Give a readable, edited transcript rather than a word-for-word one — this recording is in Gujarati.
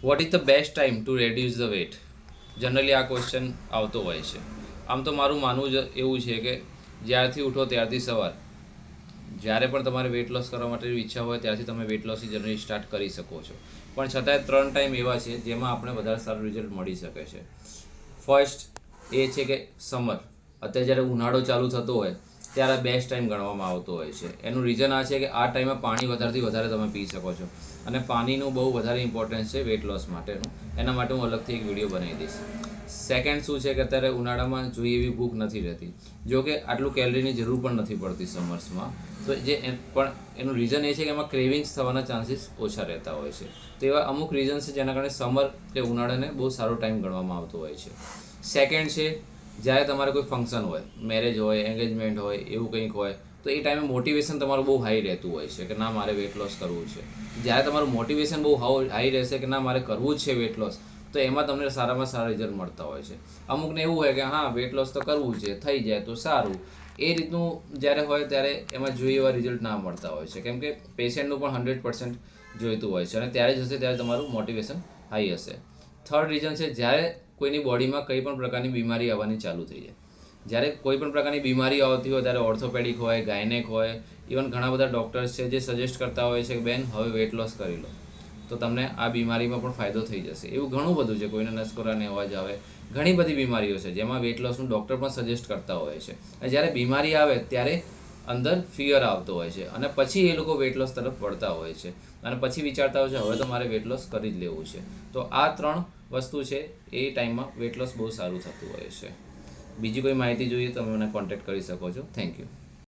Vote is the best time to reduce the weight? Generally આ ક્વેશ્ચન આવતો હોય છે. આમ તો મારું માનવું જ એવું છે કે જ્યારથી ઉઠો ત્યારથી સવાર, જ્યારે પણ તમારે વેટ લોસ કરવા માટેની ઈચ્છા હોય ત્યારથી તમે વેટ લોસની જર્ની સ્ટાર્ટ કરી શકો છો. પણ છતાંય 3 ટાઈમ એવા છે જેમાં આપણે વધારે સારું રિઝલ્ટ મળી શકે છે. ફર્સ્ટ એ છે કે સમર. અત્યારે જ્યારે ઉનાળો ચાલુ થતો હોય ત્યારે બેસ્ટ ટાઈમ ગણવામાં આવતો હોય છે. એનું રીઝન આ છે કે આ ટાઈમે પાણી વધારેથી વધારે તમે પી શકો છો, અને પાણીનું બહુ વધારે ઇમ્પોર્ટન્સ છે વેટ લોસ માટેનું. એના માટે હું અલગથી એક વિડીયો બનાવી દઈશ. સેકન્ડ શું છે કે અત્યારે ઉનાળામાં જોઈએ એવી ભૂખ નથી રહેતી, જો કે આટલું કેલરીની જરૂર પણ નથી પડતી સમર્સમાં. તો પણ એનું રીઝન એ છે કે એમાં ક્રેવિંગ્સ થવાના ચાન્સીસ ઓછા રહેતા હોય છે. તો એવા અમુક રીઝન છે જેના કારણે સમર કે ઉનાળાને બહુ સારો ટાઈમ ગણવામાં આવતો હોય છે. સેકન્ડ છે જ્યારે તમારે કોઈ ફંક્શન હોય, મેરેજ હોય, એંગેજમેન્ટ હોય, એવું કંઈક હોય, તો એ ટાઈમે મોટિવેશન તમારું બહુ હાઈ રહેતું હોય છે કે ના મારે વેટ લોસ કરવું છે. જ્યારે તમારું મોટિવેશન બહુ હાઈ રહેશે કે ના મારે કરવું જ છે વેટ લોસ, તો એમાં તમને સારામાં સારા રિઝલ્ટ મળતા હોય છે. અમુકને એવું હોય કે હા વેટ લોસ તો કરવું છે, થઈ જાય તો સારું. એ રીતનું જ્યારે હોય ત્યારે એમાં જોઈએ એવા રિઝલ્ટ ના મળતા હોય છે, કેમ કે પેશન્ટનું પણ 100% જોઈતું હોય છે, અને ત્યારે જ હશે ત્યારે તમારું મોટિવેશન હાઈ હશે. થર્ડ રીઝન છે જ્યારે કોઈની બોડીમાં કંઈ પણ પ્રકારની બીમારી આવવાની ચાલુ થઈ જાય. જ્યારે કોઈ પણ પ્રકારની બીમારી આવતી હોય ત્યારે ઓર્થોપેડિક હોય, ગાયનેક હોય, ઇવન ઘણા બધા ડૉક્ટર્સ છે જે સજેસ્ટ કરતા હોય છે કે બેન હવે વેટ લોસ કરી લો તો તમને આ બીમારીમાં પણ ફાયદો થઈ જશે. એવું ઘણું બધું છે. કોઈને નસકોરાને અવાજ આવે, ઘણી બધી બીમારીઓ છે જેમાં વેટ લોસનું ડૉક્ટર પણ સજેસ્ટ કરતા હોય છે. અને જ્યારે બીમારી આવે ત્યારે અંદર ફિયર આવતો હોય છે, અને પછી એ લોકો વેટ લોસ તરફ વળતા હોય છે, અને પછી વિચારતા હોય છે હવે તો મારે વેટ લોસ કરી જ લેવું છે. તો આ 3 વસ્તુ છે એ ટાઈમમાં વેટ લોસ બહુ સારું થતું હોય છે. બીજી કોઈ માહિતી જોઈએ તો તમે મને કોન્ટેક્ટ કરી શકો છો. Thank you.